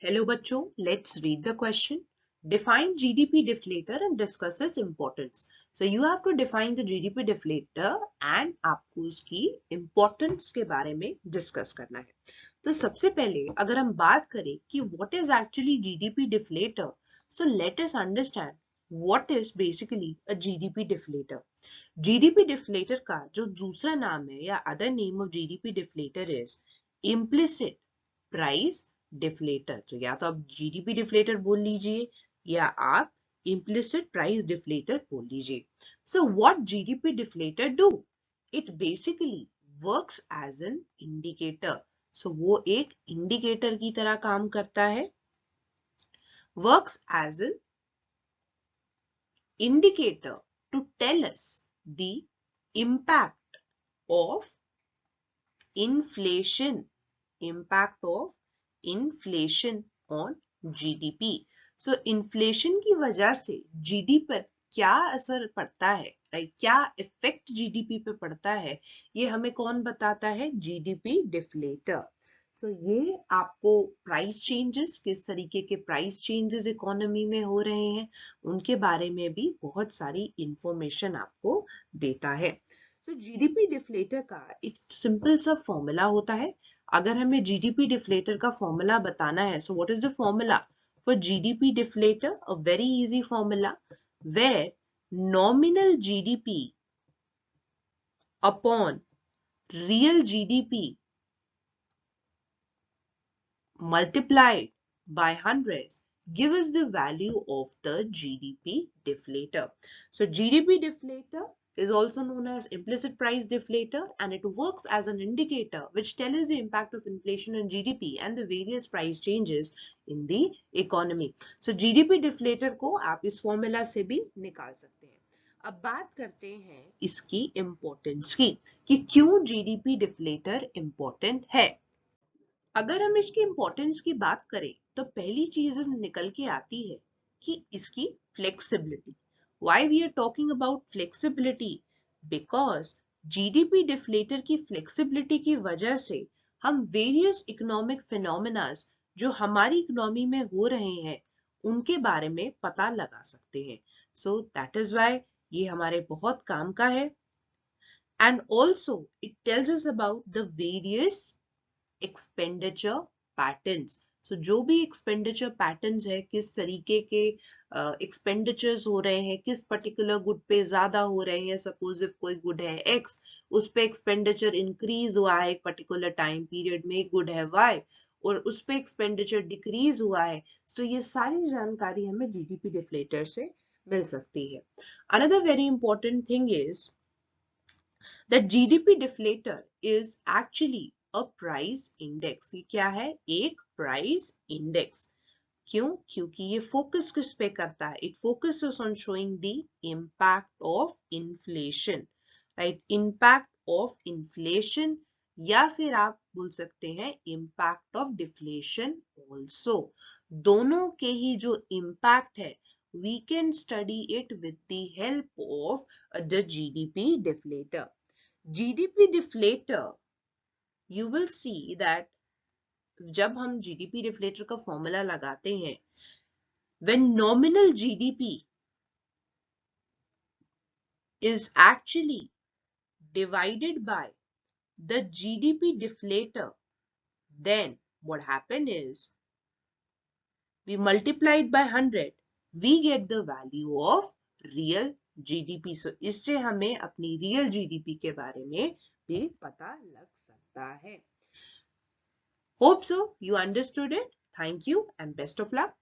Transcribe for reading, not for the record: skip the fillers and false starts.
Hello बच्चों, let's read the question. Define GDP deflator and discuss its importance. So you have to define the GDP deflator and आपको उसकी importance के बारे में discuss करना है. तो सबसे पहले अगर हम बात करें कि what is actually GDP deflator, so let us understand what is basically a GDP deflator. GDP deflator का जो दूसरा नाम है या other name of GDP deflator is implicit price deflator. तो या तो आप जीडीपी डिफ्लेटर बोल लीजिए या आप implicit price deflator बोल लीजिए. So what GDP deflator do? It basically works as an indicator. So वो एक indicator की तरह काम करता है. Works as an indicator to tell us the impact of inflation. Impact of inflation on GDP. So inflation की वजह से GDP पर क्या असर पड़ता है, राइट? क्या इफेक्ट GDP पे पड़ता है, ये हमें कौन बताता है? GDP deflator. सो ये आपको प्राइस चेंजेस, किस तरीके के प्राइस चेंजेस इकोनॉमी में हो रहे हैं, उनके बारे में भी बहुत सारी इंफॉर्मेशन आपको देता है. तो जीडीपी डिफ्लेटर का एक सिंपल सा फॉर्मूला होता है. अगर हमें जीडीपी डिफ्लेटर का फॉर्मूला बताना है, so what is the formula for GDP deflator? A very easy formula where nominal GDP upon real GDP multiplied by hundreds give us the value of the GDP deflator. So GDP deflator is also known as implicit price deflator, and it works as an indicator which tells us the impact of inflation on GDP and the various price changes in the economy. So GDP deflator को आप इस formula से भी निकाल सकते हैं. अब बात करते हैं इसकी इम्पोर्टेंस की कि क्यों जीडीपी डिफ्लेटर इम्पोर्टेंट है. अगर हम इसकी इंपॉर्टेंस की बात करें तो पहली चीज निकल के आती है कि इसकी flexibility. Why we are talking about flexibility? Because GDP deflator की फ्लेक्सिबिलिटी की वजह से हम वेरियस इकोनॉमिक फिनोमेनास जो हमारी इकोनॉमी में हो रहे हैं उनके बारे में पता लगा सकते हैं. सो दैट इज व्हाई ये हमारे बहुत काम का है. And also it tells us about the various expenditure patterns. So जो भी एक्सपेंडिचर पैटर्न्स है, किस तरीके के एक्सपेंडिचर्स हो रहे हैं, किस पर्टिकुलर गुड पे ज्यादा हो रहे हैं. सपोज इफ कोई गुड है एक्स, उस पे एक्सपेंडिचर इंक्रीज हुआ है एक पर्टिकुलर टाइम पीरियड में, एक गुड है वाई और उस पे एक्सपेंडिचर डिक्रीज हुआ है. सो ये सारी जानकारी हमें जीडीपी डिफ्लेटर से मिल सकती है. Another very important thing is that GDP deflator is actually a price index. ये क्या है? एक प्राइस इंडेक्स. क्यों? क्योंकि ये फोकस किस पे करता है? It focuses on showing the impact of inflation, right? Impact of inflation या फिर आप बोल सकते हैं इम्पैक्ट ऑफ डिफ्लेशन ऑल्सो. दोनों के ही जो इम्पैक्ट है we can study it with the help of the GDP deflator. GDP deflator, you will see that जब हम जीडीपी डिफ्लेटर का फॉर्मूला लगाते हैं, when nominal GDP is actually divided by the GDP deflator, then what happen is we multiply it by 100, we get the value of real GDP. So इससे हमें अपनी real GDP के बारे में भी पता लग सकता है. Hope so you understood it. Thank you and best of luck.